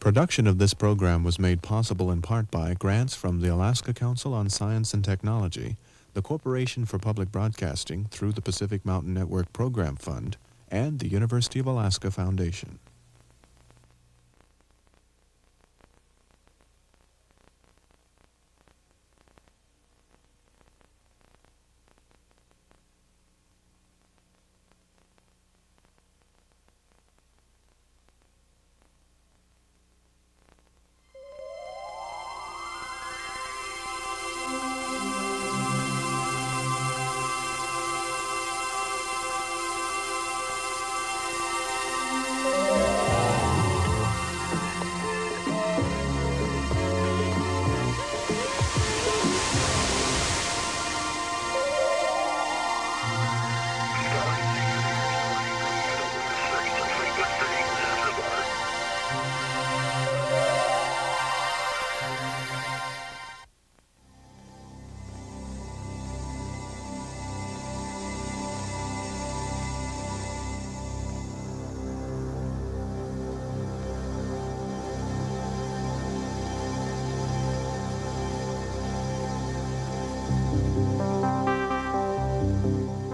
Production of this program was made possible in part by grants from the Alaska Council on Science and Technology, the Corporation for Public Broadcasting through the Pacific Mountain Network Program Fund, and the University of Alaska Foundation.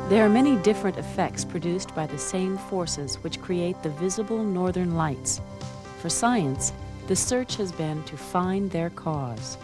There are many different effects produced by the same forces which create the visible northern lights. For science, the search has been to find their cause.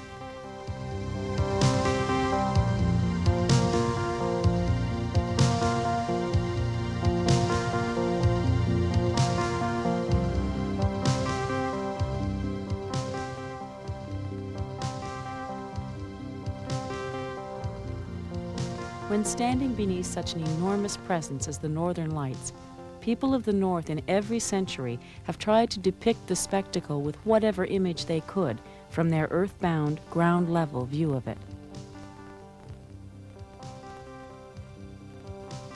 When standing beneath such an enormous presence as the Northern Lights, people of the North in every century have tried to depict the spectacle with whatever image they could from their earthbound, ground-level view of it.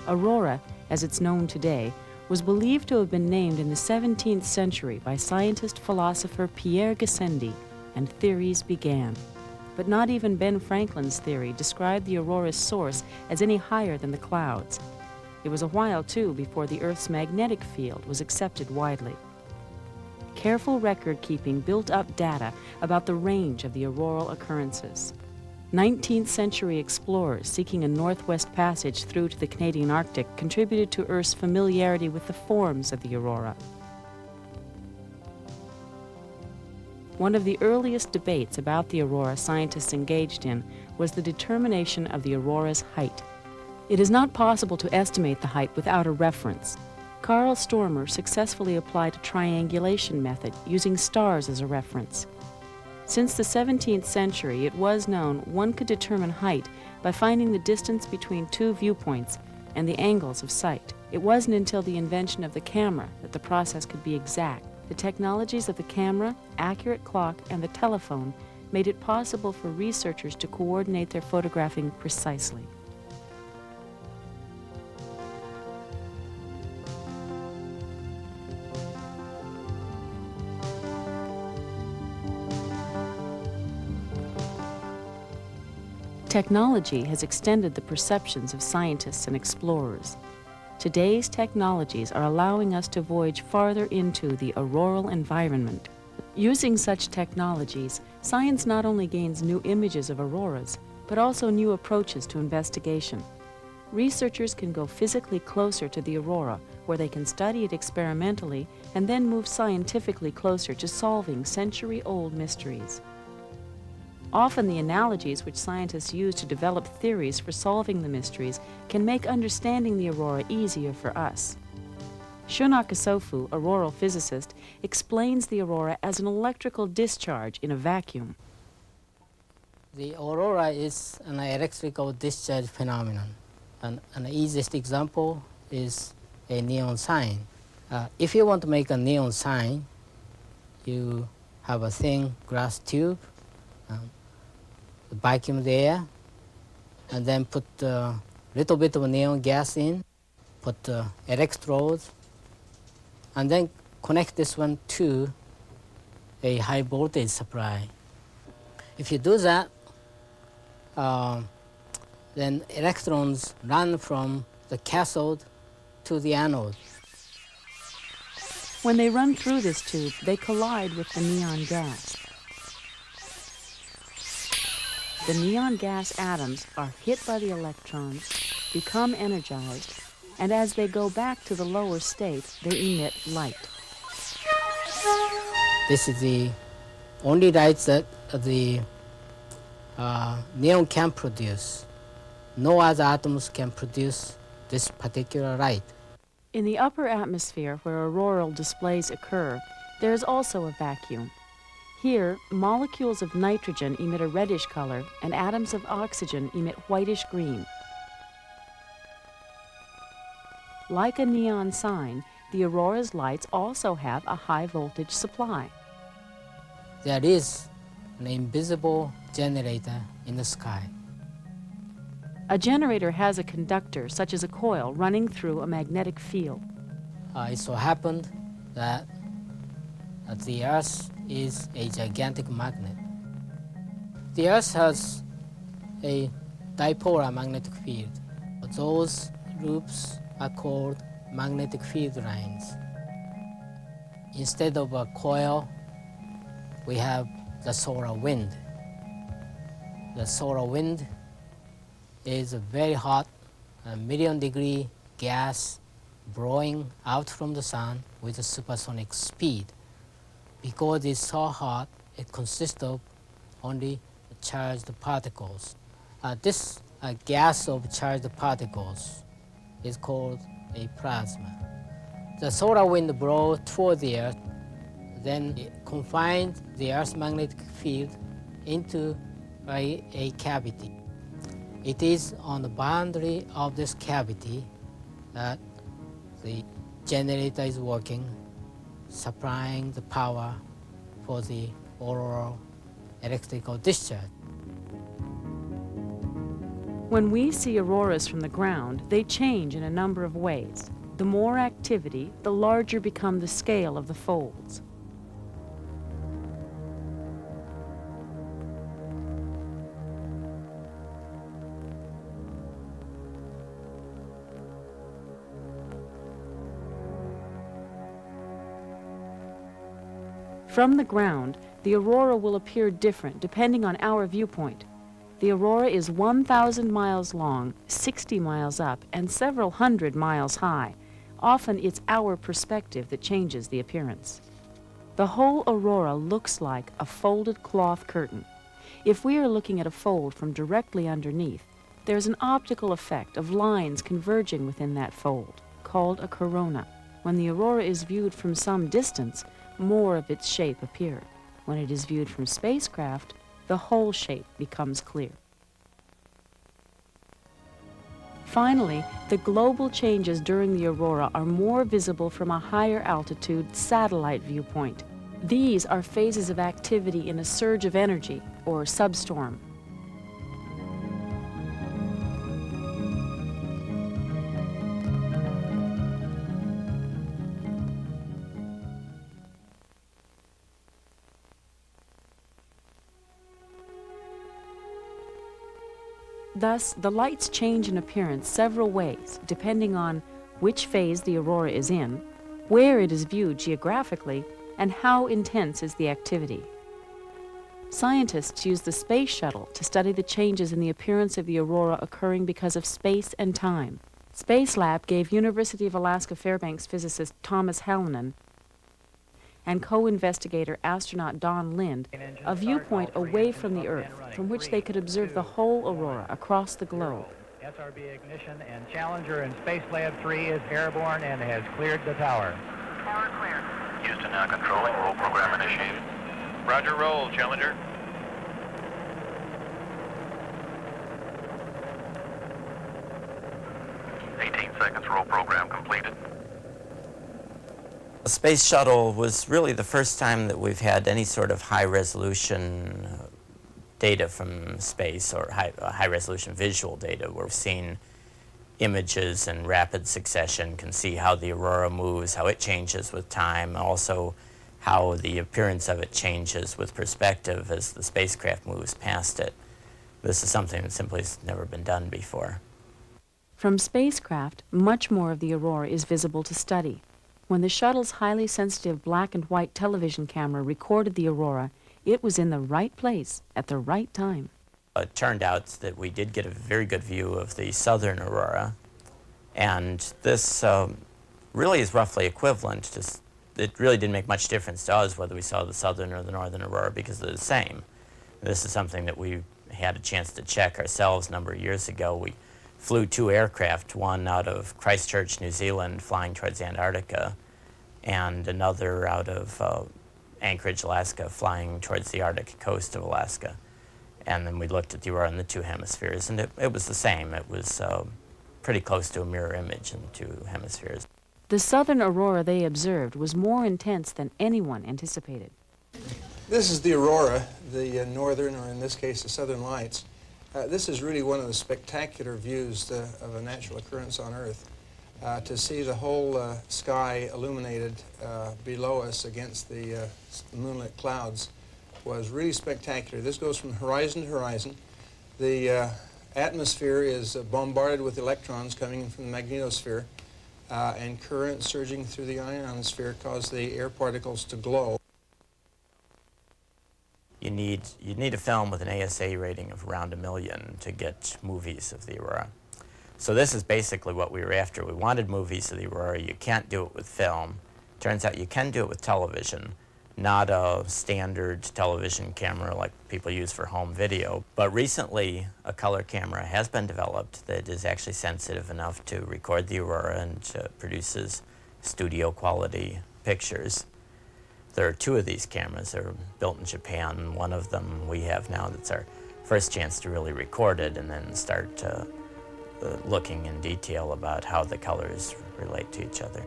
Aurora, as it's known today, was believed to have been named in the 17th century by scientist-philosopher Pierre Gassendi, and theories began. But not even Ben Franklin's theory described the aurora's source as any higher than the clouds. It was a while, too, before the Earth's magnetic field was accepted widely. Careful record-keeping built up data about the range of the auroral occurrences. 19th century explorers seeking a northwest passage through to the Canadian Arctic contributed to Earth's familiarity with the forms of the aurora. One of the earliest debates about the aurora scientists engaged in was the determination of the aurora's height. It is not possible to estimate the height without a reference. Carl Stormer successfully applied a triangulation method using stars as a reference. Since the 17th century, it was known one could determine height by finding the distance between two viewpoints and the angles of sight. It wasn't until the invention of the camera that the process could be exact. The technologies of the camera, accurate clock, and the telephone made it possible for researchers to coordinate their photographing precisely. Technology has extended the perceptions of scientists and explorers. Today's technologies are allowing us to voyage farther into the auroral environment. Using such technologies, science not only gains new images of auroras, but also new approaches to investigation. Researchers can go physically closer to the aurora, where they can study it experimentally and then move scientifically closer to solving century-old mysteries. Often the analogies which scientists use to develop theories for solving the mysteries can make understanding the aurora easier for us. Shunaka Sofu, auroral physicist, explains the aurora as an electrical discharge in a vacuum. The aurora is an electrical discharge phenomenon. An easiest example is a neon sign. If you want to make a neon sign, you have a thin glass tube, vacuum the air, and then put a little bit of neon gas in, put electrodes, and then connect this one to a high voltage supply. If you do that, then electrons run from the cathode to the anode. When they run through this tube, they collide with the neon gas. The neon gas atoms are hit by the electrons, become energized, and as they go back to the lower state, they emit light. This is the only light that the neon can produce. No other atoms can produce this particular light. In the upper atmosphere where auroral displays occur, there is also a vacuum. Here, molecules of nitrogen emit a reddish color and atoms of oxygen emit whitish green. Like a neon sign, the aurora's lights also have a high voltage supply. There is an invisible generator in the sky. A generator has a conductor, such as a coil, running through a magnetic field. It so happened that the Earth is a gigantic magnet. The Earth has a dipolar magnetic field. Those loops are called magnetic field lines. Instead of a coil, we have the solar wind. The solar wind is a very hot, million-degree gas blowing out from the sun with a supersonic speed. Because it's so hot, it consists of only charged particles. This gas of charged particles is called a plasma. The solar wind blows toward the Earth, then it confines the Earth's magnetic field into a cavity. It is on the boundary of this cavity that the generator is working, supplying the power for the auroral electrical discharge. When we see auroras from the ground, they change in a number of ways. The more activity, the larger become the scale of the folds. From the ground, the aurora will appear different depending on our viewpoint. The aurora is 1,000 miles long, 60 miles up, and several hundred miles high. Often it's our perspective that changes the appearance. The whole aurora looks like a folded cloth curtain. If we are looking at a fold from directly underneath, there's an optical effect of lines converging within that fold, called a corona. When the aurora is viewed from some distance, more of its shape appear. When it is viewed from spacecraft, the whole shape becomes clear. Finally, the global changes during the aurora are more visible from a higher altitude satellite viewpoint. These are phases of activity in a surge of energy, or substorm. Thus, the lights change in appearance several ways, depending on which phase the aurora is in, where it is viewed geographically, and how intense is the activity. Scientists use the space shuttle to study the changes in the appearance of the aurora occurring because of space and time. Spacelab gave University of Alaska Fairbanks physicist Thomas Hallinan and co-investigator astronaut Don Lind a viewpoint away from the Earth, from which they could observe the whole aurora across the globe. SRB ignition and Challenger in Spacelab 3 is airborne and has cleared the tower. Tower clear. Houston now controlling. Roll program initiated. Roger, roll, Challenger. Seconds, roll program completed. The space shuttle was really the first time that we've had any sort of high-resolution data from space, or high-resolution visual data, where we've seen images in rapid succession, can see how the aurora moves, how it changes with time, also how the appearance of it changes with perspective as the spacecraft moves past it. This is something that simply has never been done before. From spacecraft, much more of the aurora is visible to study. When the shuttle's highly sensitive black and white television camera recorded the aurora, it was in the right place at the right time. It turned out that we did get a very good view of the southern aurora, and this really is roughly equivalent to, it really didn't make much difference to us whether we saw the southern or the northern aurora because they're the same. This is something that we had a chance to check ourselves a number of years ago. We flew 2 aircraft, one out of Christchurch, New Zealand, flying towards Antarctica, and another out of Anchorage, Alaska, flying towards the Arctic coast of Alaska. And then we looked at the aurora in the 2 hemispheres, and it was the same. It was pretty close to a mirror image in the 2 hemispheres. The southern aurora they observed was more intense than anyone anticipated. This is the aurora, the northern, or in this case, the southern lights. This is really one of the spectacular views of a natural occurrence on Earth. To see the whole sky illuminated below us against the moonlit clouds was really spectacular. This goes from horizon to horizon. The atmosphere is bombarded with electrons coming in from the magnetosphere, and currents surging through the ionosphere cause the air particles to glow. You need a film with an ASA rating of around 1 million to get movies of the aurora. So this is basically what we were after. We wanted movies of the aurora. You can't do it with film. Turns out you can do it with television, not a standard television camera like people use for home video. But recently, a color camera has been developed that is actually sensitive enough to record the aurora and produces studio quality pictures. There are 2 of these cameras. They're built in Japan. One of them we have now. That's our first chance to really record it and then start looking in detail about how the colors relate to each other.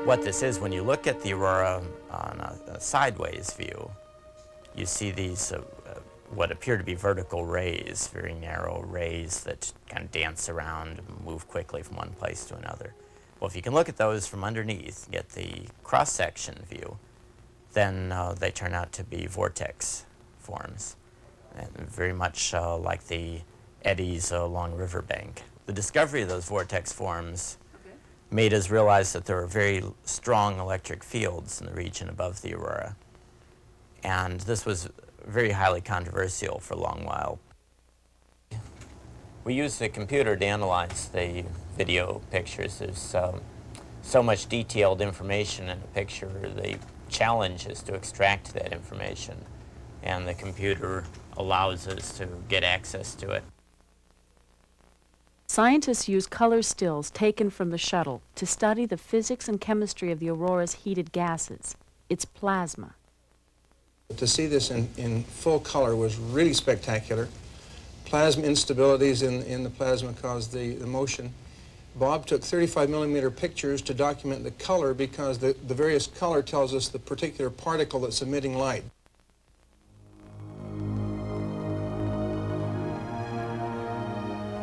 What this is, when you look at the aurora on a sideways view, you see these what appear to be vertical rays, very narrow rays that kind of dance around and move quickly from one place to another. Well, if you can look at those from underneath, get the cross-section view, then they turn out to be vortex forms, and very much like the eddies along a riverbank. The discovery of those vortex forms made us realize that there were very strong electric fields in the region above the aurora, and this was very highly controversial for a long while. We use the computer to analyze the video pictures. There's so much detailed information in a picture. The challenge is to extract that information, and the computer allows us to get access to it. Scientists use color stills taken from the shuttle to study the physics and chemistry of the aurora's heated gases, its plasma. To see this in full color was really spectacular. Plasma instabilities in the plasma caused the motion. Bob took 35 millimeter pictures to document the color because the various color tells us the particular particle that's emitting light.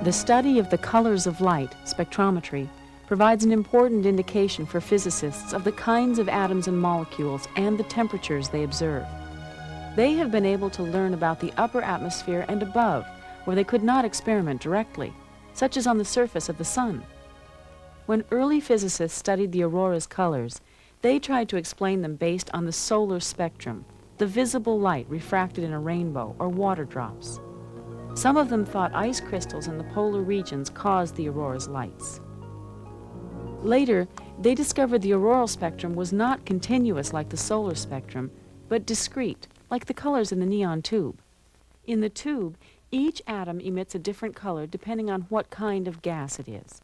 The study of the colors of light, spectrometry, provides an important indication for physicists of the kinds of atoms and molecules and the temperatures they observe. They have been able to learn about the upper atmosphere and above, where they could not experiment directly, such as on the surface of the sun. When early physicists studied the aurora's colors, they tried to explain them based on the solar spectrum, the visible light refracted in a rainbow or water drops. Some of them thought ice crystals in the polar regions caused the aurora's lights. Later, they discovered the auroral spectrum was not continuous like the solar spectrum, but discrete, like the colors in the neon tube. In the tube, each atom emits a different color depending on what kind of gas it is.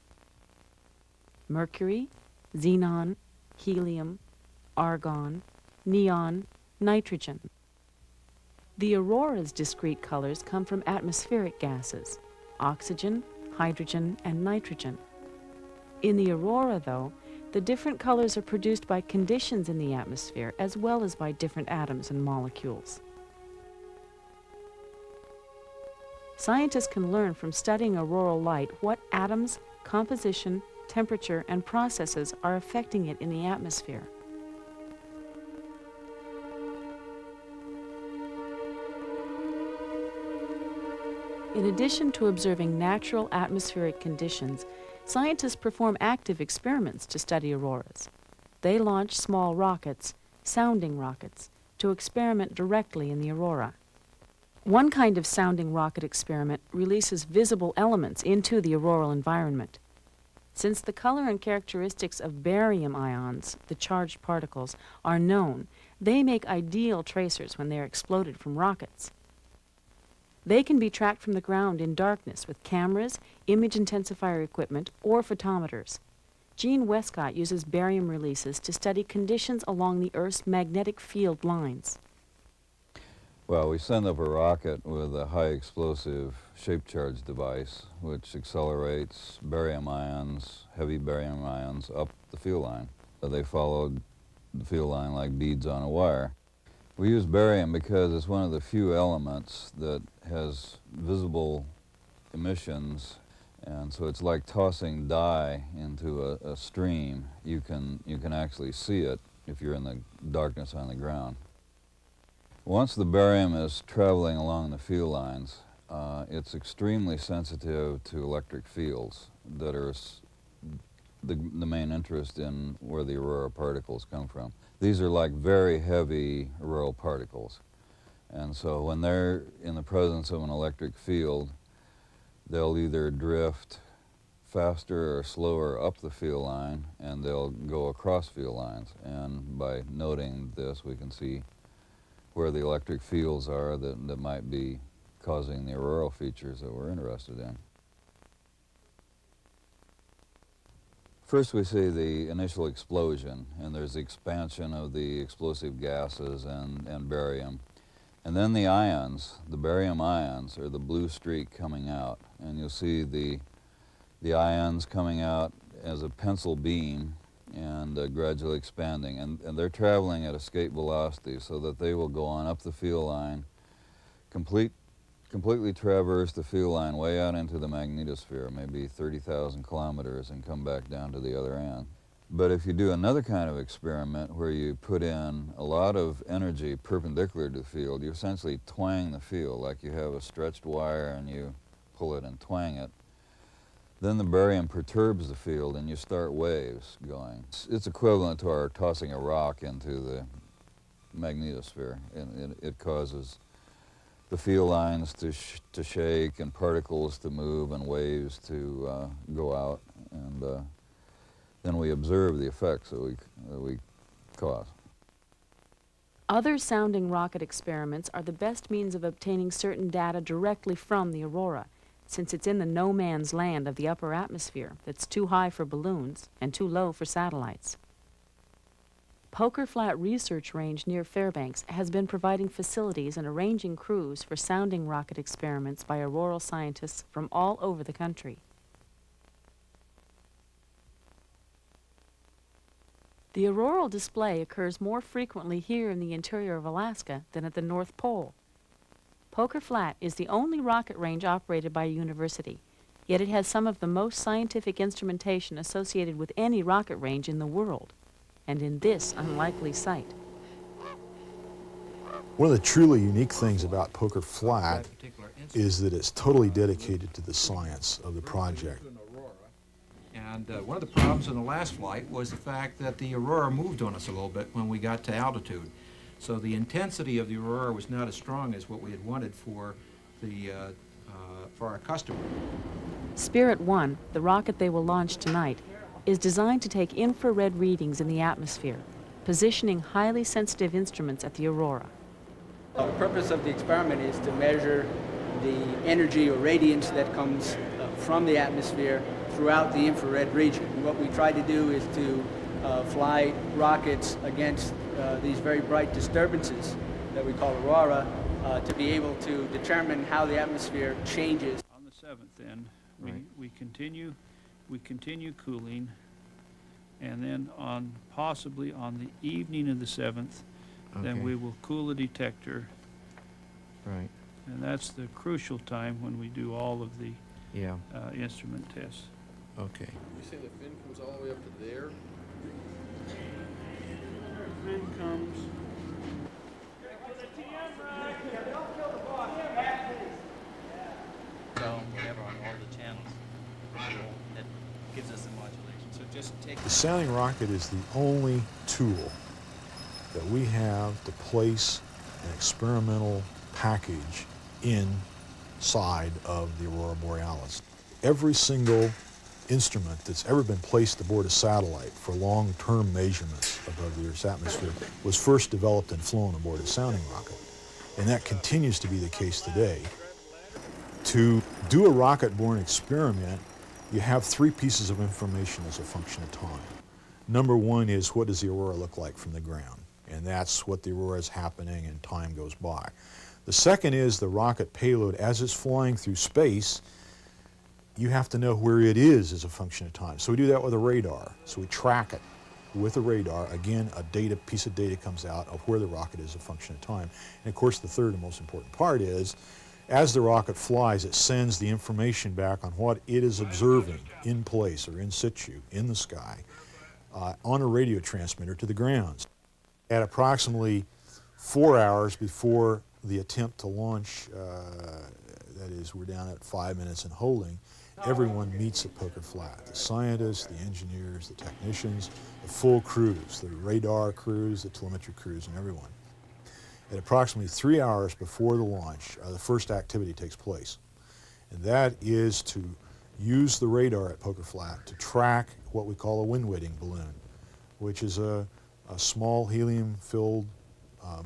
Mercury, xenon, helium, argon, neon, nitrogen. The aurora's discrete colors come from atmospheric gases, oxygen, hydrogen, and nitrogen. In the aurora, though, the different colors are produced by conditions in the atmosphere as well as by different atoms and molecules. Scientists can learn from studying auroral light what atoms, composition, temperature, and processes are affecting it in the atmosphere. In addition to observing natural atmospheric conditions, scientists perform active experiments to study auroras. They launch small rockets, sounding rockets, to experiment directly in the aurora. One kind of sounding rocket experiment releases visible elements into the auroral environment. Since the color and characteristics of barium ions, the charged particles, are known, they make ideal tracers when they are exploded from rockets. They can be tracked from the ground in darkness with cameras, image intensifier equipment, or photometers. Gene Westcott uses barium releases to study conditions along the Earth's magnetic field lines. Well, we send up a rocket with a high explosive shape charge device which accelerates barium ions, heavy barium ions, up the field line. They followed the field line like beads on a wire. We use barium because it's one of the few elements that has visible emissions, and so it's like tossing dye into a stream. You can actually see it if you're in the darkness on the ground. Once the barium is traveling along the field lines, it's extremely sensitive to electric fields that are the main interest in where the aurora particles come from. These are like very heavy auroral particles. And so when they're in the presence of an electric field, they'll either drift faster or slower up the field line, and they'll go across field lines. And by noting this, we can see where the electric fields are that might be causing the auroral features that we're interested in. First we see the initial explosion, and there's the expansion of the explosive gases and barium. And then the ions, the barium ions, or the blue streak coming out. And you'll see the ions coming out as a pencil beam and gradually expanding. And they're traveling at escape velocity so that they will go on up the field line, completely traverse the field line way out into the magnetosphere, maybe 30,000 kilometers, and come back down to the other end. But if you do another kind of experiment where you put in a lot of energy perpendicular to the field, you essentially twang the field, like you have a stretched wire and you pull it and twang it. Then the barium perturbs the field and you start waves going. It's equivalent to our tossing a rock into the magnetosphere, and it causes the field lines to shake and particles to move and waves to go out, and then we observe the effects that we cause. Other sounding rocket experiments are the best means of obtaining certain data directly from the aurora, since it's in the no man's land of the upper atmosphere that's too high for balloons and too low for satellites. Poker Flat Research Range near Fairbanks has been providing facilities and arranging crews for sounding rocket experiments by auroral scientists from all over the country. The auroral display occurs more frequently here in the interior of Alaska than at the North Pole. Poker Flat is the only rocket range operated by a university, yet it has some of the most scientific instrumentation associated with any rocket range in the world, and in this unlikely site. One of the truly unique things about Poker Flat is that it's totally dedicated to the science of the project. And one of the problems in the last flight was the fact that the aurora moved on us a little bit when we got to altitude. So the intensity of the aurora was not as strong as what we had wanted for our customer. Spirit 1, the rocket they will launch tonight, is designed to take infrared readings in the atmosphere, positioning highly sensitive instruments at the aurora. The purpose of the experiment is to measure the energy or radiance that comes from the atmosphere throughout the infrared region. And what we try to do is to fly rockets against these very bright disturbances that we call aurora to be able to determine how the atmosphere changes. On the 7th then, we continue cooling, and then possibly on the evening of the 7th, then we will cool the detector. Right. And that's the crucial time when we do all of the instrument tests. Okay. You say the fin comes all the way up to there? Fin comes. The sounding rocket is the only tool that we have to place an experimental package inside of the Aurora Borealis. Every single instrument that's ever been placed aboard a satellite for long-term measurements above the Earth's atmosphere was first developed and flown aboard a sounding rocket. And that continues to be the case today. To do a rocket-borne experiment, you have three pieces of information as a function of time. Number one is, what does the aurora look like from the ground? And that's what the aurora is happening and time goes by. The second is the rocket payload. As it's flying through space, you have to know where it is as a function of time. So we do that with a radar. So we track it with a radar. Again, a piece of data comes out of where the rocket is a function of time. And of course, the third and most important part is, as the rocket flies, it sends the information back on what it is observing in place or in situ in the sky on a radio transmitter to the ground. At approximately 4 hours before the attempt to launch, that is, we're down at 5 minutes and holding, everyone meets at Poker Flat. The scientists, the engineers, the technicians, the full crews, the radar crews, the telemetry crews, and everyone. At approximately 3 hours before the launch, the first activity takes place. And that is to use the radar at Poker Flat to track what we call a wind-weighting balloon, which is a small helium-filled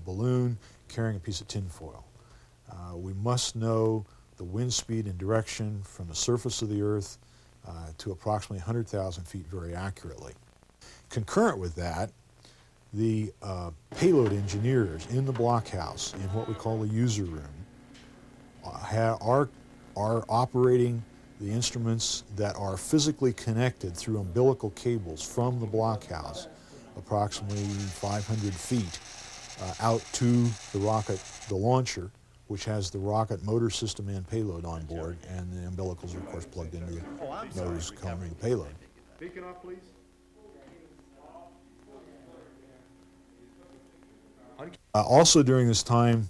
balloon carrying a piece of tinfoil. We must know the wind speed and direction from the surface of the Earth to approximately 100,000 feet very accurately. Concurrent with that, the payload engineers in the blockhouse, in what we call the user room, are operating the instruments that are physically connected through umbilical cables from the blockhouse, approximately 500 feet out to the rocket, the launcher, which has the rocket motor system and payload on board, and the umbilicals are, of course, plugged into the nose cone of the payload. Beacon off, please. Also during this time,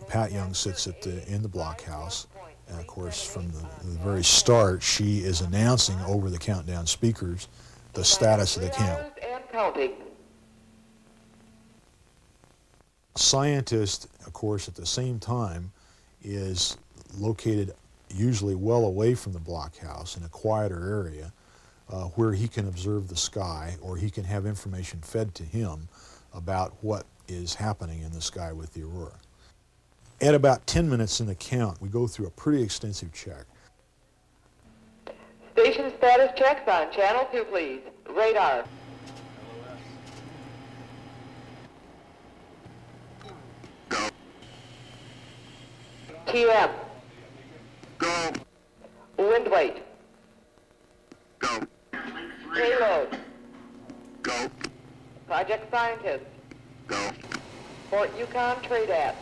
Pat Young sits in the blockhouse. And of course, from the very start, she is announcing over the countdown speakers the status of the count. Scientist, of course, at the same time, is located usually well away from the blockhouse in a quieter area where he can observe the sky, or he can have information fed to him about what is happening in the sky with the aurora. At about 10 minutes in the count, we go through a pretty extensive check. Station status checks on channel 2, please. Radar. Go. TM. Go. Wind weight. Go. Payload. Go. Project scientist. Go. Fort Yukon trade at.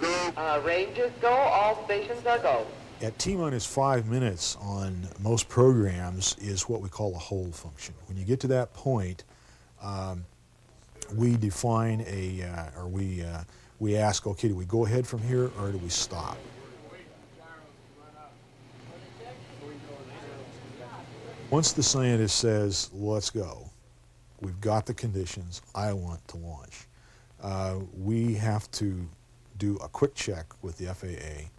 Go. Ranges go. All stations are go. At T-minus 5 minutes on most programs is what we call a hold function. When you get to that point, we define we ask, okay, do we go ahead from here or do we stop? Once the scientist says, let's go, we've got the conditions, I want to launch, we have to do a quick check with the FAA.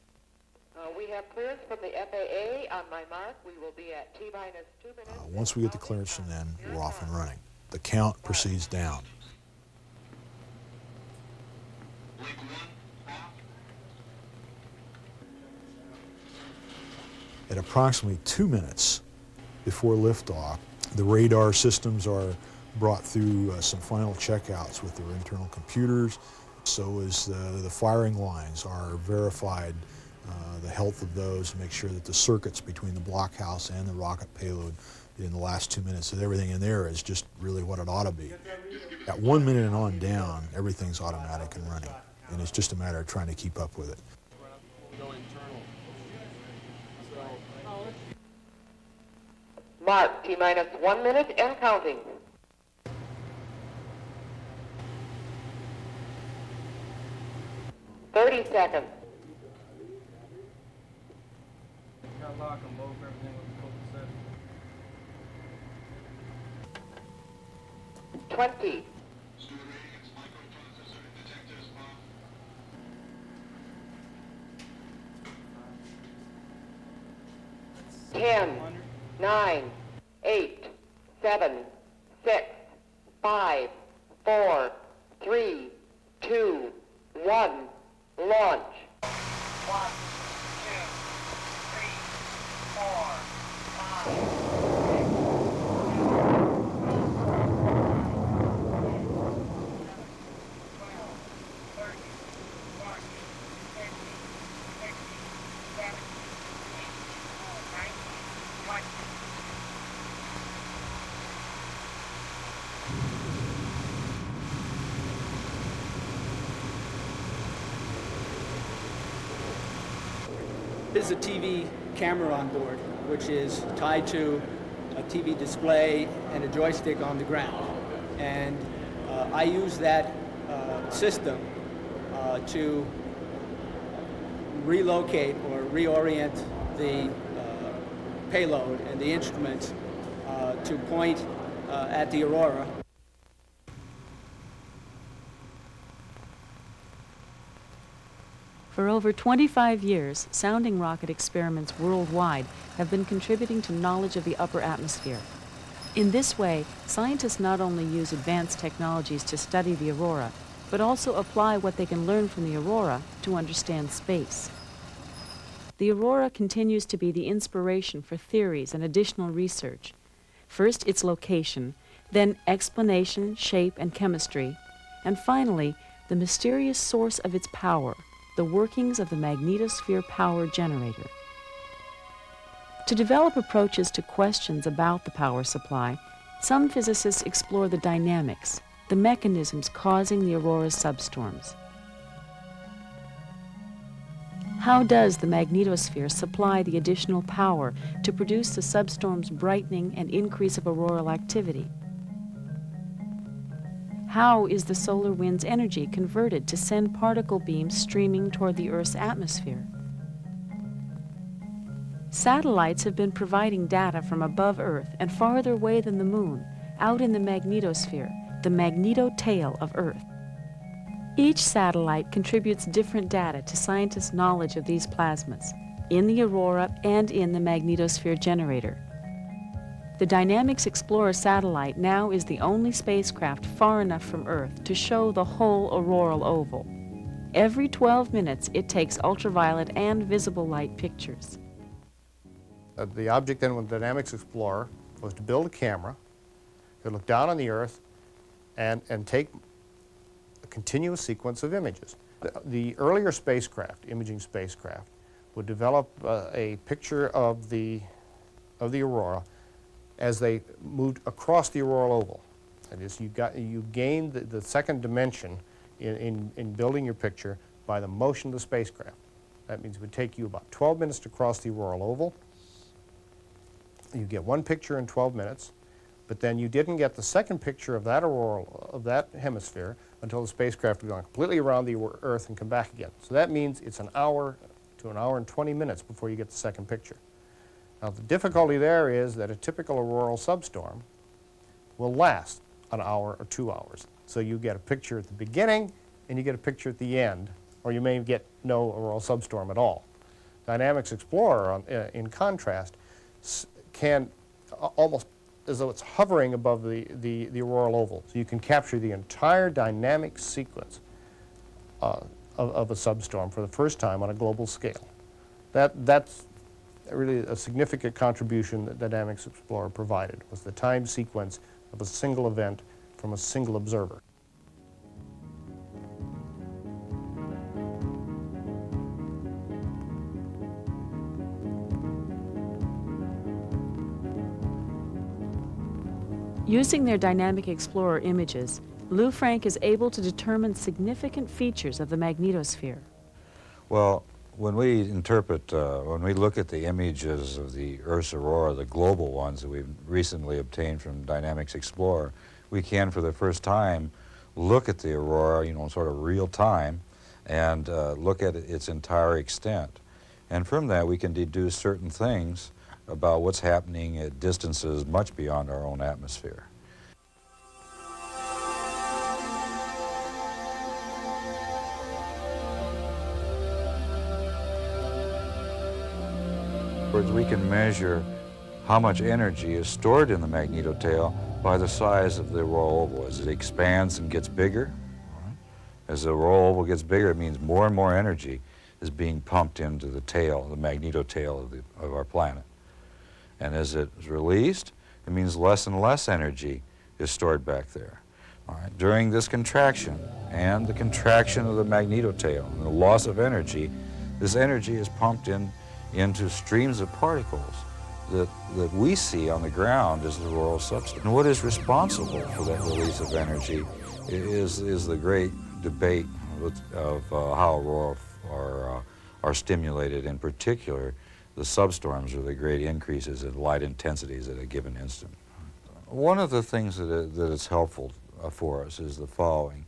We have clearance from the FAA. On my mark, we will be at T-minus 2 minutes. Once we get the clearance from them, we're off and running. The count proceeds down. At approximately 2 minutes before liftoff, the radar systems are brought through some final checkouts with their internal computers. So as the firing lines are verified, the health of those, to make sure that the circuits between the blockhouse and the rocket payload in the last 2 minutes, that everything in there is just really what it ought to be. At 1 minute and on down, everything's automatic and running, and it's just a matter of trying to keep up with it. Mark, T-minus 1 minute and counting. $30 seconds. Lock them both, everything was cool. 20. 10, 9, 8, 7, 6, 5, 4, 3, 2, 1, launch. 1, 2, 3, 4, 5. There's a TV camera on board, which is tied to a TV display and a joystick on the ground. And I use that system to relocate or reorient the payload and the instruments to point at the Aurora. For over 25 years, sounding rocket experiments worldwide have been contributing to knowledge of the upper atmosphere. In this way, scientists not only use advanced technologies to study the Aurora, but also apply what they can learn from the Aurora to understand space. The Aurora continues to be the inspiration for theories and additional research. First, its location, then explanation, shape, and chemistry, and finally, the mysterious source of its power, the workings of the magnetosphere power generator. To develop approaches to questions about the power supply, some physicists explore the dynamics, the mechanisms causing the Aurora's substorms. How does the magnetosphere supply the additional power to produce the substorm's brightening and increase of auroral activity? How is the solar wind's energy converted to send particle beams streaming toward the Earth's atmosphere? Satellites have been providing data from above Earth and farther away than the Moon, out in the magnetosphere, the magneto-tail of Earth. Each satellite contributes different data to scientists' knowledge of these plasmas, in the Aurora and in the magnetosphere generator. The Dynamics Explorer satellite now is the only spacecraft far enough from Earth to show the whole auroral oval. Every 12 minutes, it takes ultraviolet and visible light pictures. The object then with Dynamics Explorer was to build a camera that looked down on the Earth and take a continuous sequence of images. The earlier spacecraft, imaging spacecraft, would develop a picture of the Aurora as they moved across the auroral oval. That is, you gained the second dimension in building your picture by the motion of the spacecraft. That means it would take you about 12 minutes to cross the auroral oval. You get one picture in 12 minutes, but then you didn't get the second picture of that that hemisphere until the spacecraft had gone completely around the Earth and come back again. So that means it's an hour to an hour and 20 minutes before you get the second picture. Now, the difficulty there is that a typical auroral substorm will last an hour or 2 hours. So you get a picture at the beginning and you get a picture at the end, or you may get no auroral substorm at all. Dynamics Explorer, in contrast, can almost as though it's hovering above the auroral oval. So you can capture the entire dynamic sequence of a substorm for the first time on a global scale. That's really a significant contribution that Dynamics Explorer provided, was the time sequence of a single event from a single observer. Using their Dynamic Explorer images, Lou Frank is able to determine significant features of the magnetosphere. Well, when we interpret, when we look at the images of the Earth's aurora, the global ones that we've recently obtained from Dynamics Explorer, we can, for the first time, look at the aurora, sort of real time, and look at its entire extent. And from that, we can deduce certain things about what's happening at distances much beyond our own atmosphere. words, we can measure how much energy is stored in the magnetotail by the size of the auroral oval. As it expands and gets bigger, as the auroral oval gets bigger, it means more and more energy is being pumped into the tail, the magnetotail of our planet. And as it is released, it means less and less energy is stored back there. All right. During this contraction and the contraction of the magnetotail and the loss of energy, this energy is pumped into streams of particles that we see on the ground as the auroral substance. And what is responsible for that release of energy is the great debate of how auroras are stimulated. In particular, the substorms are the great increases in light intensities at a given instant. One of the things that is helpful for us is the following,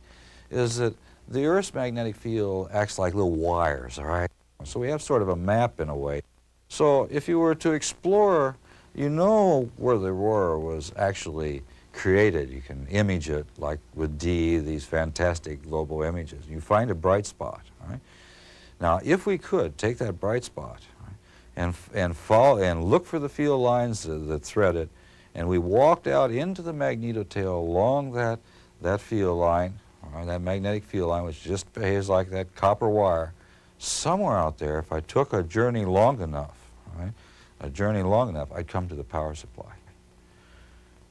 is that the Earth's magnetic field acts like little wires, all right? So we have sort of a map in a way. So if you were to explore, you know where the aurora was actually created. You can image it, like with D, these fantastic global images. You find a bright spot, all right? Now, if we could take that bright spot, right, and follow and look for the field lines that thread it, and we walked out into the magnetotail along that field line, all right, that magnetic field line, which just behaves like that copper wire, somewhere out there, if I took a journey long enough, right, I'd come to the power supply.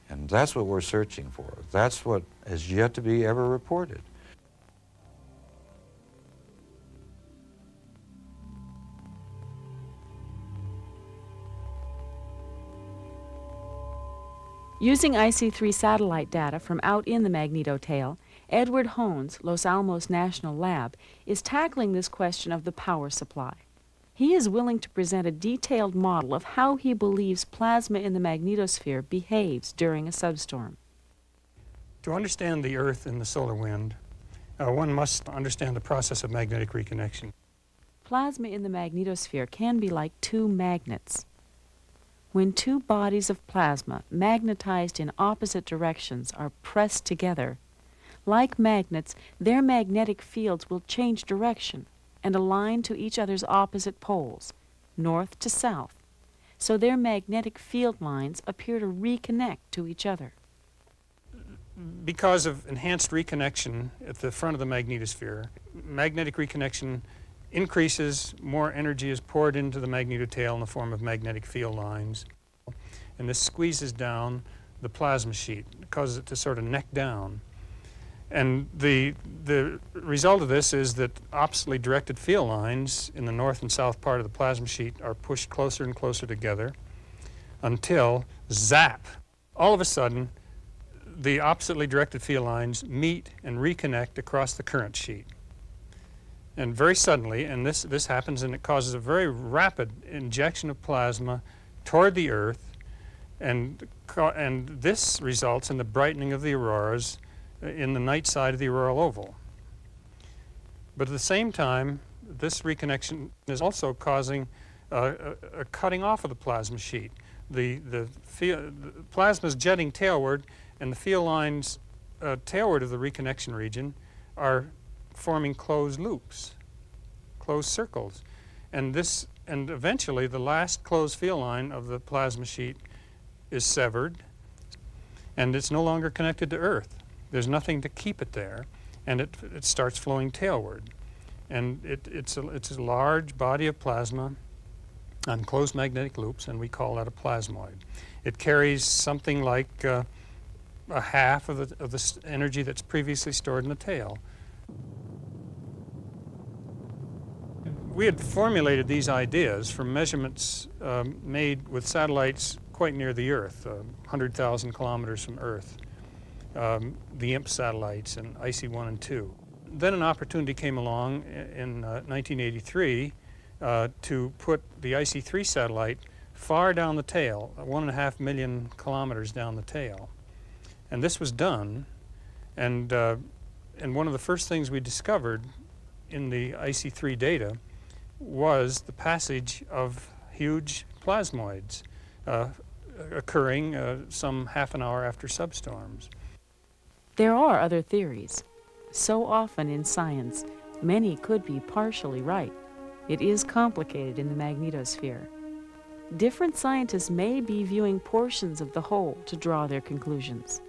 And that's what we're searching for. That's what has yet to be ever reported. Using IC3 satellite data from out in the magnetotail, Edward Hohn's Los Alamos National Lab is tackling this question of the power supply. He is willing to present a detailed model of how he believes plasma in the magnetosphere behaves during a substorm. To understand the Earth and the solar wind, one must understand the process of magnetic reconnection. Plasma in the magnetosphere can be like two magnets. When two bodies of plasma, magnetized in opposite directions, are pressed together, like magnets, their magnetic fields will change direction and align to each other's opposite poles, north to south, so their magnetic field lines appear to reconnect to each other. Because of enhanced reconnection at the front of the magnetosphere, magnetic reconnection increases, more energy is poured into the magnetotail in the form of magnetic field lines, and this squeezes down the plasma sheet. It causes it to sort of neck down. And the result of this is that oppositely directed field lines in the north and south part of the plasma sheet are pushed closer and closer together until, zap, all of a sudden, the oppositely directed field lines meet and reconnect across the current sheet. And very suddenly, and this happens, and it causes a very rapid injection of plasma toward the Earth, and this results in the brightening of the auroras in the night side of the auroral oval. But at the same time, this reconnection is also causing a cutting off of the plasma sheet. The plasma is jetting tailward, and the field lines tailward of the reconnection region are forming closed loops, closed circles. And eventually the last closed field line of the plasma sheet is severed, and it's no longer connected to Earth. There's nothing to keep it there, and it starts flowing tailward. And it's a large body of plasma on closed magnetic loops, and we call that a plasmoid. It carries something like a half of the energy that's previously stored in the tail. We had formulated these ideas from measurements made with satellites quite near the Earth, 100,000 kilometers from Earth, the IMP satellites and IC-1 and 2. Then an opportunity came along in 1983 to put the IC-3 satellite far down the tail, 1.5 million kilometers down the tail. And this was done, and one of the first things we discovered in the IC-3 data was the passage of huge plasmoids occurring some half an hour after substorms. There are other theories. So often in science, many could be partially right. It is complicated in the magnetosphere. Different scientists may be viewing portions of the whole to draw their conclusions.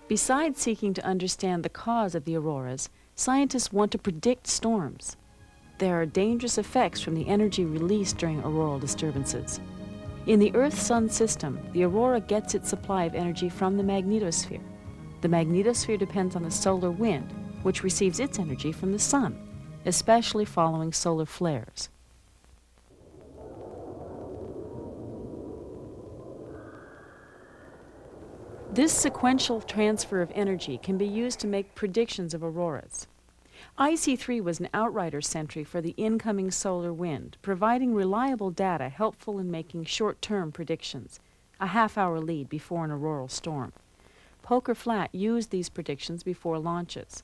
Besides seeking to understand the cause of the auroras, scientists want to predict storms. There are dangerous effects from the energy released during auroral disturbances. In the Earth-Sun system, the aurora gets its supply of energy from the magnetosphere. The magnetosphere depends on the solar wind, which receives its energy from the sun, especially following solar flares. This sequential transfer of energy can be used to make predictions of auroras. IC3 was an outrider sentry for the incoming solar wind, providing reliable data helpful in making short-term predictions, a half-hour lead before an auroral storm. Poker Flat used these predictions before launches.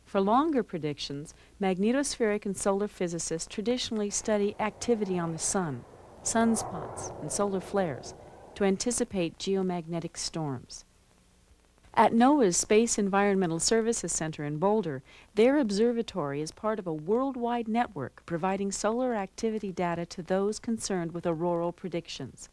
For longer predictions, magnetospheric and solar physicists traditionally study activity on the sun, sunspots, and solar flares to anticipate geomagnetic storms. At NOAA's Space Environmental Services Center in Boulder, their observatory is part of a worldwide network providing solar activity data to those concerned with auroral predictions.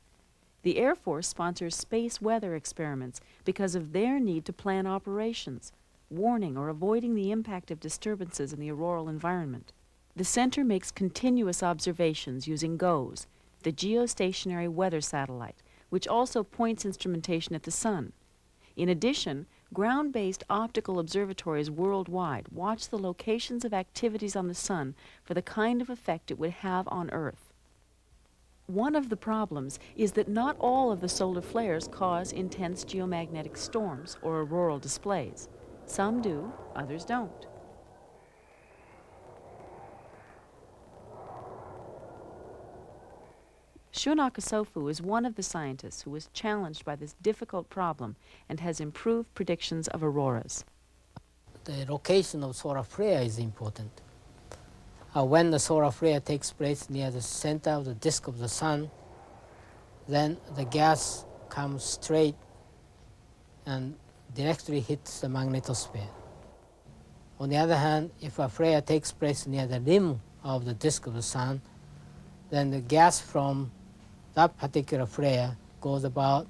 The Air Force sponsors space weather experiments because of their need to plan operations, warning or avoiding the impact of disturbances in the auroral environment. The center makes continuous observations using GOES, the geostationary weather satellite, which also points instrumentation at the sun. In addition, ground-based optical observatories worldwide watch the locations of activities on the sun for the kind of effect it would have on Earth. One of the problems is that not all of the solar flares cause intense geomagnetic storms or auroral displays. Some do, others don't. Shun Akasofu is one of the scientists who was challenged by this difficult problem and has improved predictions of auroras. The location of solar flare is important. When the solar flare takes place near the center of the disk of the sun, then the gas comes straight and directly hits the magnetosphere. On the other hand, if a flare takes place near the rim of the disk of the sun, then the gas from that particular flare goes about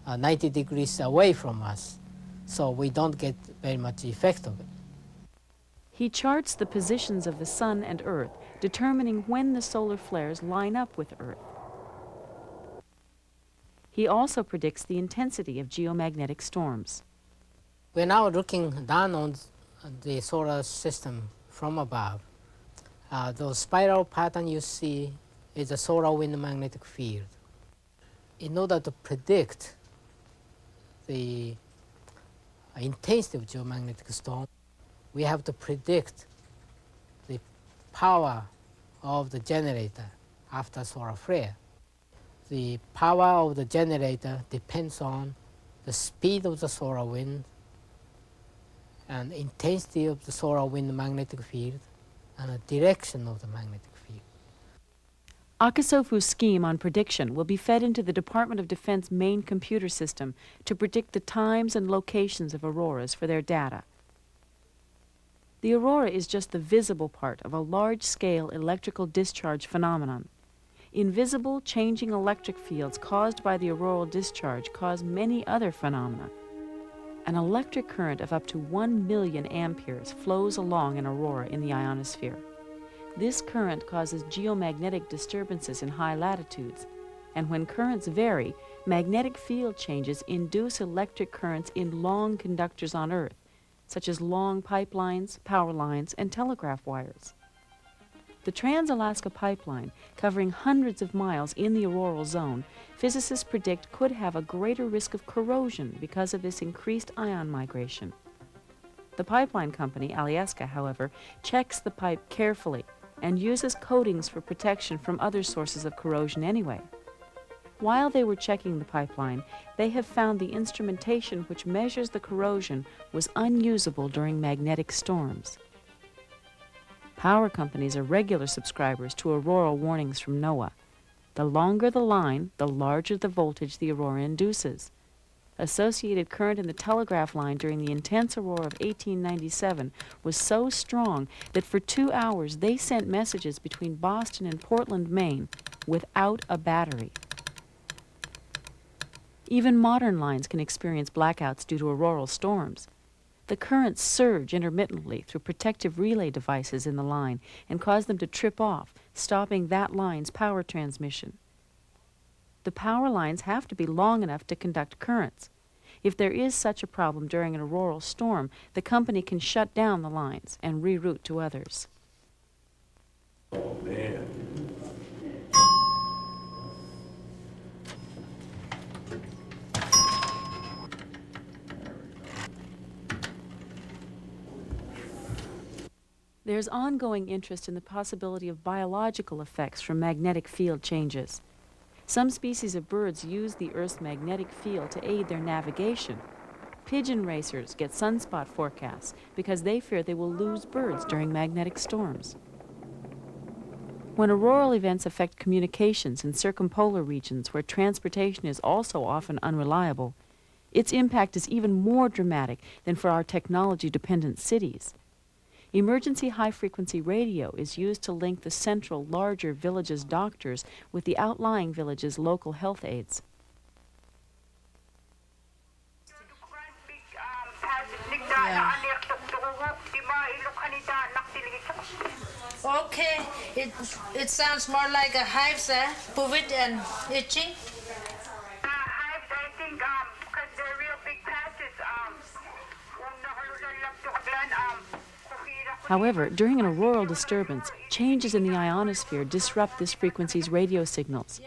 90 degrees away from us, so we don't get very much effect of it. He charts the positions of the sun and Earth, determining when the solar flares line up with Earth. He also predicts the intensity of geomagnetic storms. We're now looking down on the solar system from above. The spiral pattern you see is a solar wind magnetic field. In order to predict the intensity of geomagnetic storm, we have to predict the power of the generator after solar flare. The power of the generator depends on the speed of the solar wind and intensity of the solar wind magnetic field and the direction of the magnetic field. Akasofu's scheme on prediction will be fed into the Department of Defense main computer system to predict the times and locations of auroras for their data. The aurora is just the visible part of a large-scale electrical discharge phenomenon. Invisible, changing electric fields caused by the auroral discharge cause many other phenomena. An electric current of up to 1 million amperes flows along an aurora in the ionosphere. This current causes geomagnetic disturbances in high latitudes, and when currents vary, magnetic field changes induce electric currents in long conductors on Earth, such as long pipelines, power lines, and telegraph wires. The Trans-Alaska Pipeline, covering hundreds of miles in the auroral zone, physicists predict could have a greater risk of corrosion because of this increased ion migration. The pipeline company, Alyeska, however, checks the pipe carefully and uses coatings for protection from other sources of corrosion anyway. While they were checking the pipeline, they have found the instrumentation which measures the corrosion was unusable during magnetic storms. Power companies are regular subscribers to auroral warnings from NOAA. The longer the line, the larger the voltage the aurora induces. Associated current in the telegraph line during the intense aurora of 1897 was so strong that for 2 hours they sent messages between Boston and Portland, Maine, without a battery. Even modern lines can experience blackouts due to auroral storms. The currents surge intermittently through protective relay devices in the line and cause them to trip off, stopping that line's power transmission. The power lines have to be long enough to conduct currents. If there is such a problem during an auroral storm, the company can shut down the lines and reroute to others. Oh, man. There's ongoing interest in the possibility of biological effects from magnetic field changes. Some species of birds use the Earth's magnetic field to aid their navigation. Pigeon racers get sunspot forecasts because they fear they will lose birds during magnetic storms. When auroral events affect communications in circumpolar regions where transportation is also often unreliable, its impact is even more dramatic than for our technology-dependent cities. Emergency high-frequency radio is used to link the central, larger village's doctors with the outlying village's local health aides. Okay, it sounds more like a hives, COVID and itching. Hives, I think, because they're real big patches, However, during an auroral disturbance, changes in the ionosphere disrupt this frequency's radio signals.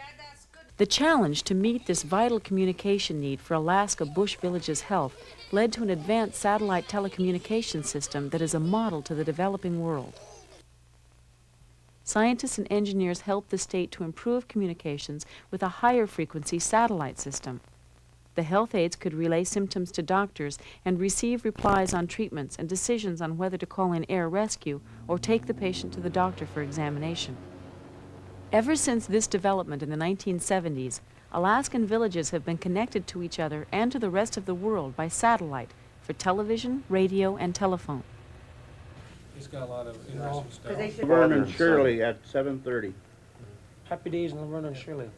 The challenge to meet this vital communication need for Alaska bush villages' health led to an advanced satellite telecommunication system that is a model to the developing world. Scientists and engineers helped the state to improve communications with a higher frequency satellite system. The health aides could relay symptoms to doctors and receive replies on treatments and decisions on whether to call in air rescue or take the patient to the doctor for examination. Ever since this development in the 1970s, Alaskan villages have been connected to each other and to the rest of the world by satellite for television, radio, and telephone. He's got a lot of interesting stuff. Laverne and Shirley at 7:30. Happy days in Laverne and Shirley.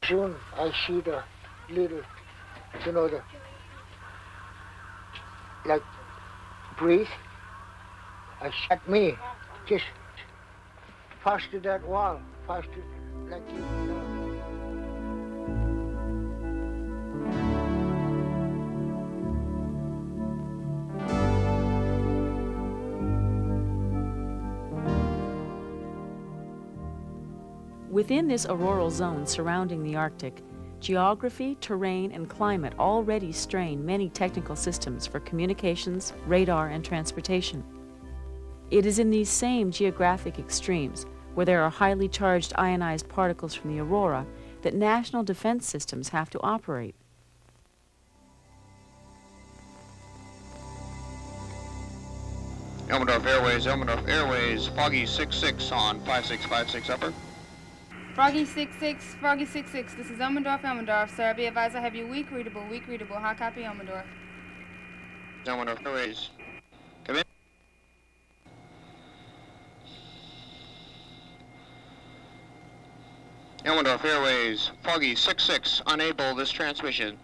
Soon I see the little, like breathe. I shut me, just past to that wall, past to like you. Within this auroral zone surrounding the Arctic, geography, terrain, and climate already strain many technical systems for communications, radar, and transportation. It is in these same geographic extremes, where there are highly charged ionized particles from the aurora, that national defense systems have to operate. Elmendorf Airways, Foggy 66 on 5656 upper. Froggy 66, Froggy 66, this is Elmendorf, sir. Be advised I have you weak readable. Hot copy, Elmendorf. Elmendorf Airways, come in. Elmendorf Airways, Foggy 66, unable this transmission.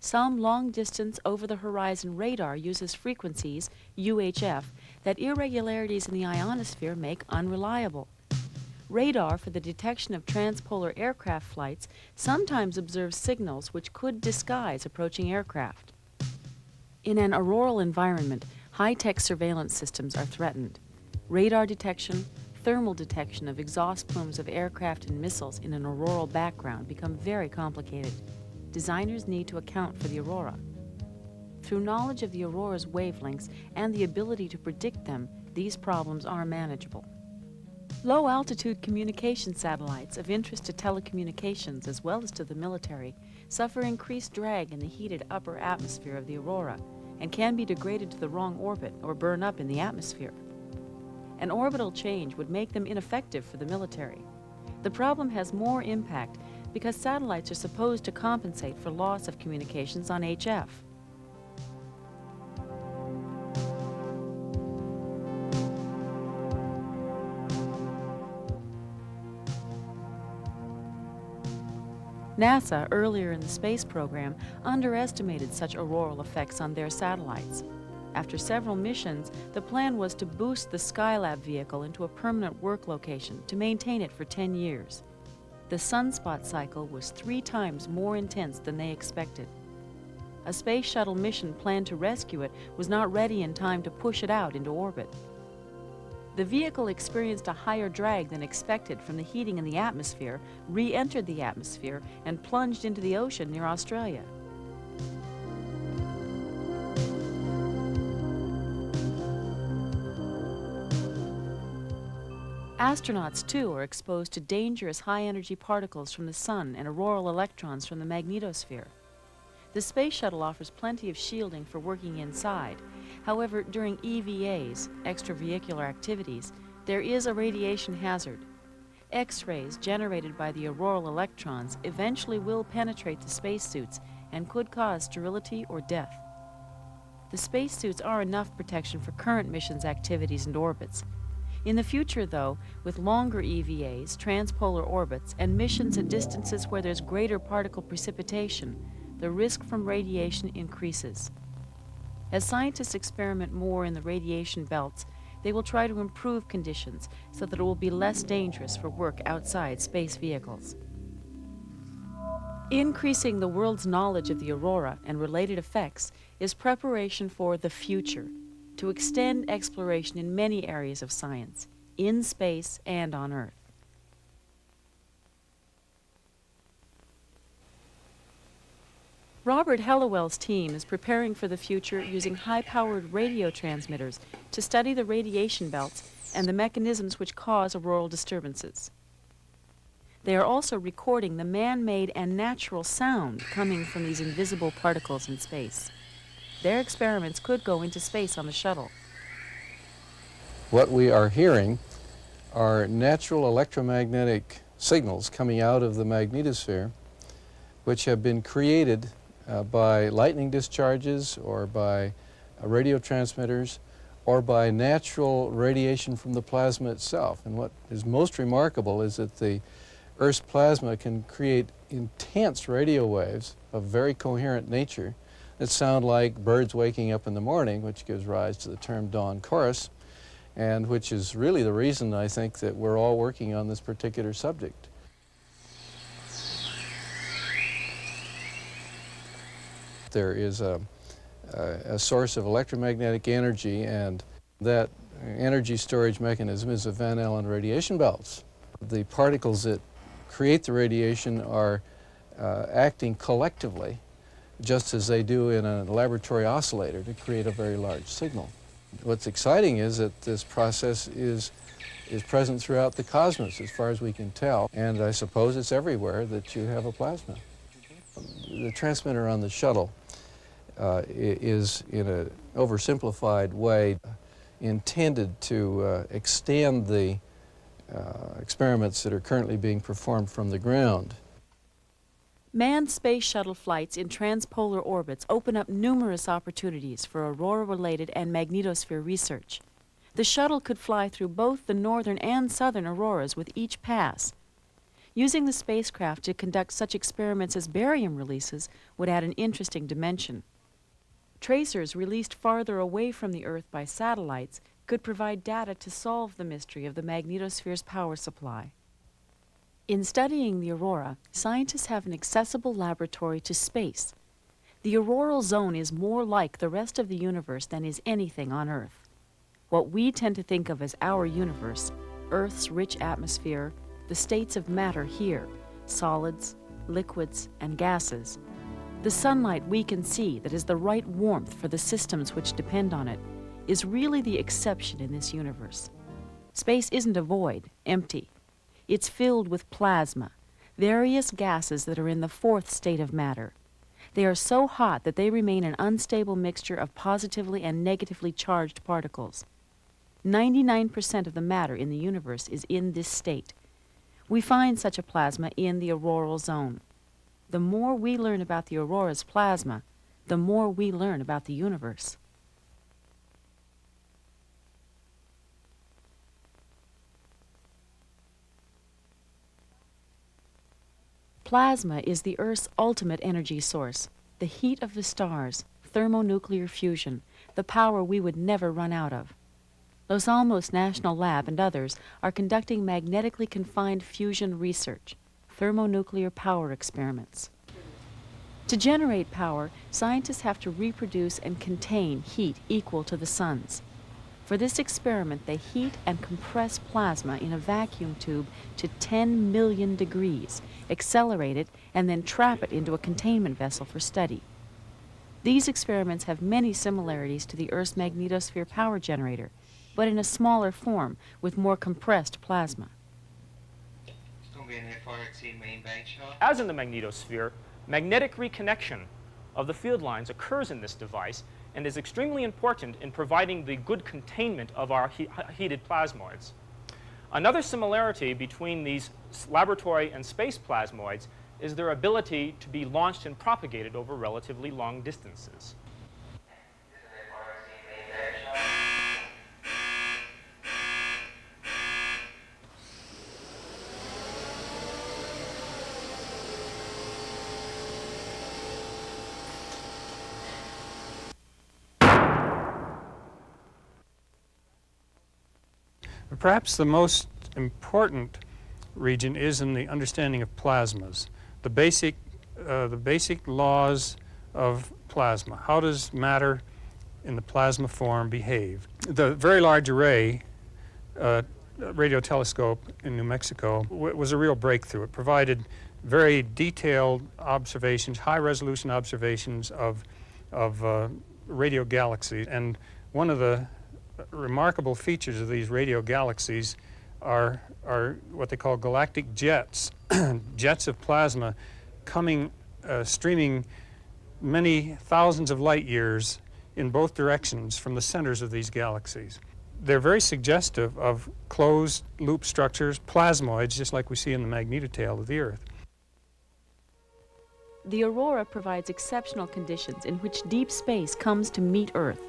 Some long-distance over-the-horizon radar uses frequencies, UHF, that irregularities in the ionosphere make unreliable. Radar for the detection of transpolar aircraft flights sometimes observes signals which could disguise approaching aircraft. In an auroral environment, high-tech surveillance systems are threatened. Radar detection, thermal detection of exhaust plumes of aircraft and missiles in an auroral background become very complicated. Designers need to account for the aurora. Through knowledge of the aurora's wavelengths and the ability to predict them, these problems are manageable. Low-altitude communication satellites of interest to telecommunications as well as to the military suffer increased drag in the heated upper atmosphere of the aurora and can be degraded to the wrong orbit or burn up in the atmosphere. An orbital change would make them ineffective for the military. The problem has more impact because satellites are supposed to compensate for loss of communications on HF. NASA, earlier in the space program, underestimated such auroral effects on their satellites. After several missions, the plan was to boost the Skylab vehicle into a permanent work location to maintain it for 10 years. The sunspot cycle was 3 times more intense than they expected. A space shuttle mission planned to rescue it was not ready in time to push it out into orbit. The vehicle experienced a higher drag than expected from the heating in the atmosphere, re-entered the atmosphere, and plunged into the ocean near Australia. Astronauts, too, are exposed to dangerous high-energy particles from the sun and auroral electrons from the magnetosphere. The space shuttle offers plenty of shielding for working inside. However, during EVAs, extravehicular activities, there is a radiation hazard. X-rays generated by the auroral electrons eventually will penetrate the spacesuits and could cause sterility or death. The spacesuits are enough protection for current missions, activities, and orbits. In the future, though, with longer EVAs, transpolar orbits, and missions at distances where there's greater particle precipitation, the risk from radiation increases. As scientists experiment more in the radiation belts, they will try to improve conditions so that it will be less dangerous for work outside space vehicles. Increasing the world's knowledge of the aurora and related effects is preparation for the future, to extend exploration in many areas of science, in space and on Earth. Robert Hellawell's team is preparing for the future using high-powered radio transmitters to study the radiation belts and the mechanisms which cause auroral disturbances. They are also recording the man-made and natural sound coming from these invisible particles in space. Their experiments could go into space on the shuttle. What we are hearing are natural electromagnetic signals coming out of the magnetosphere, which have been created by lightning discharges or by radio transmitters or by natural radiation from the plasma itself. And what is most remarkable is that the Earth's plasma can create intense radio waves of very coherent nature that sound like birds waking up in the morning, which gives rise to the term dawn chorus, and which is really the reason I think that we're all working on this particular subject. There is a source of electromagnetic energy, and that energy storage mechanism is the Van Allen radiation belts. The particles that create the radiation are acting collectively, just as they do in a laboratory oscillator to create a very large signal. What's exciting is that this process is present throughout the cosmos as far as we can tell, and I suppose it's everywhere that you have a plasma. The transmitter on the shuttle is, in an oversimplified way, intended to extend the experiments that are currently being performed from the ground. Manned space shuttle flights in transpolar orbits open up numerous opportunities for aurora-related and magnetosphere research. The shuttle could fly through both the northern and southern auroras with each pass. Using the spacecraft to conduct such experiments as barium releases would add an interesting dimension. Tracers released farther away from the Earth by satellites could provide data to solve the mystery of the magnetosphere's power supply. In studying the aurora, scientists have an accessible laboratory to space. The auroral zone is more like the rest of the universe than is anything on Earth. What we tend to think of as our universe, Earth's rich atmosphere, the states of matter here, solids, liquids, and gases, The sunlight we can see that is the right warmth for the systems which depend on it is really the exception in this universe. Space isn't a void, empty. It's filled with plasma, various gases that are in the fourth state of matter. They are so hot that they remain an unstable mixture of positively and negatively charged particles. 99% of the matter in the universe is in this state. We find such a plasma in the auroral zone. The more we learn about the aurora's plasma, the more we learn about the universe. Plasma is the Earth's ultimate energy source, the heat of the stars, thermonuclear fusion, the power we would never run out of. Los Alamos National Lab and others are conducting magnetically confined fusion research, thermonuclear power experiments. To generate power, scientists have to reproduce and contain heat equal to the sun's. For this experiment, they heat and compress plasma in a vacuum tube to 10 million degrees, accelerate it, and then trap it into a containment vessel for study. These experiments have many similarities to the Earth's magnetosphere power generator, but in a smaller form with more compressed plasma. As in the magnetosphere, magnetic reconnection of the field lines occurs in this device and is extremely important in providing the good containment of our heated plasmoids. Another similarity between these laboratory and space plasmoids is their ability to be launched and propagated over relatively long distances. Perhaps the most important region is in the understanding of plasmas, the basic laws of plasma. How does matter in the plasma form behave? The Very Large Array radio telescope in New Mexico was a real breakthrough. It provided very detailed observations, high-resolution observations of radio galaxies. And one of the remarkable features of these radio galaxies are what they call galactic jets, jets of plasma coming, streaming many thousands of light years in both directions from the centers of these galaxies. They're very suggestive of closed loop structures, plasmoids, just like we see in the magnetotail of the Earth. The aurora provides exceptional conditions in which deep space comes to meet Earth.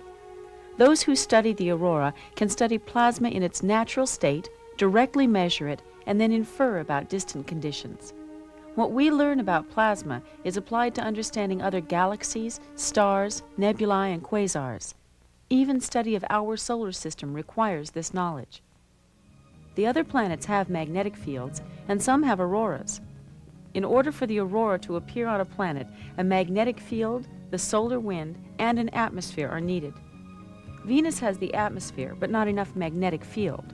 Those who study the aurora can study plasma in its natural state, directly measure it, and then infer about distant conditions. What we learn about plasma is applied to understanding other galaxies, stars, nebulae, and quasars. Even study of our solar system requires this knowledge. The other planets have magnetic fields, and some have auroras. In order for the aurora to appear on a planet, a magnetic field, the solar wind, and an atmosphere are needed. Venus has the atmosphere, but not enough magnetic field.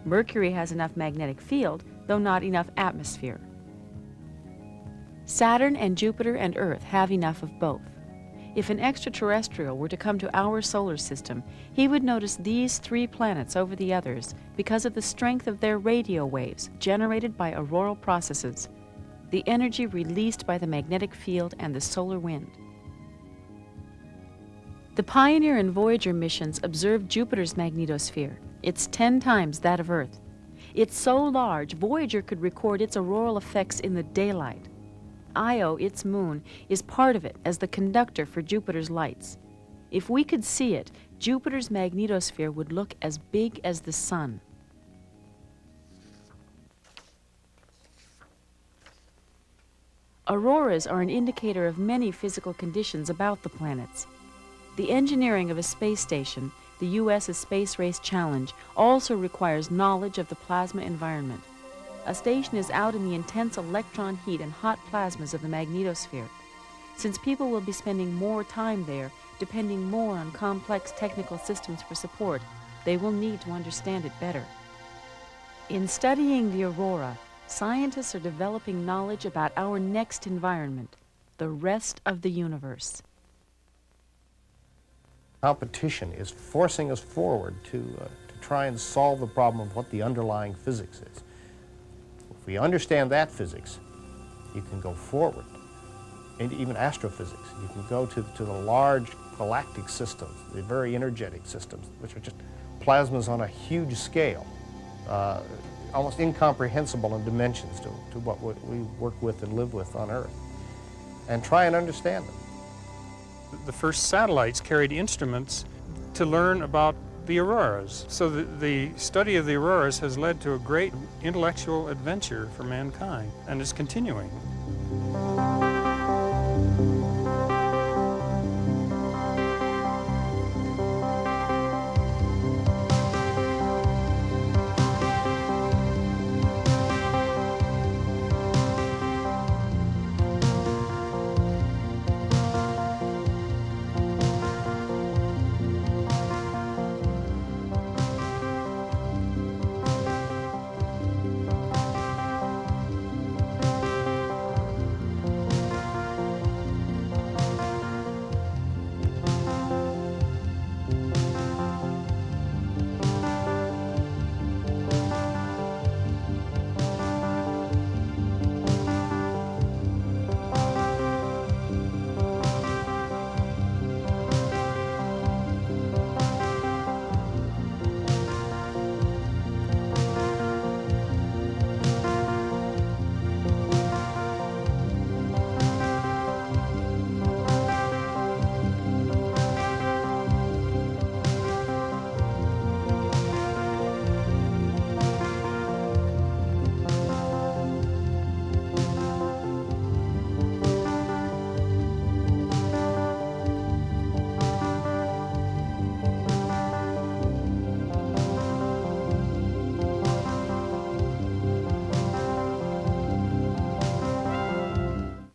Mercury has enough magnetic field, though not enough atmosphere. Saturn and Jupiter and Earth have enough of both. If an extraterrestrial were to come to our solar system, he would notice these three planets over the others because of the strength of their radio waves generated by auroral processes, the energy released by the magnetic field and the solar wind. The Pioneer and Voyager missions observed Jupiter's magnetosphere. It's 10 times that of Earth. It's so large, Voyager could record its auroral effects in the daylight. Io, its moon, is part of it as the conductor for Jupiter's lights. If we could see it, Jupiter's magnetosphere would look as big as the sun. Auroras are an indicator of many physical conditions about the planets. The engineering of a space station, the U.S.'s Space Race Challenge, also requires knowledge of the plasma environment. A station is out in the intense electron heat and hot plasmas of the magnetosphere. Since people will be spending more time there, depending more on complex technical systems for support, they will need to understand it better. In studying the aurora, scientists are developing knowledge about our next environment, the rest of the universe. Competition is forcing us forward to try and solve the problem of what the underlying physics is. If we understand that physics, you can go forward into even astrophysics. You can go to the large galactic systems, the very energetic systems, which are just plasmas on a huge scale, almost incomprehensible in dimensions to what we work with and live with on Earth, and try and understand them. The first satellites carried instruments to learn about the auroras. So the study of the auroras has led to a great intellectual adventure for mankind, and is continuing.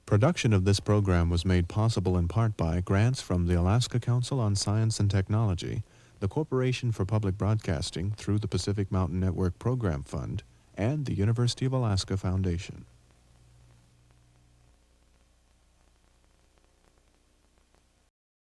Production of this program was made possible in part by grants from the Alaska Council on Science and Technology, the Corporation for Public Broadcasting through the Pacific Mountain Network Program Fund, and the University of Alaska Foundation.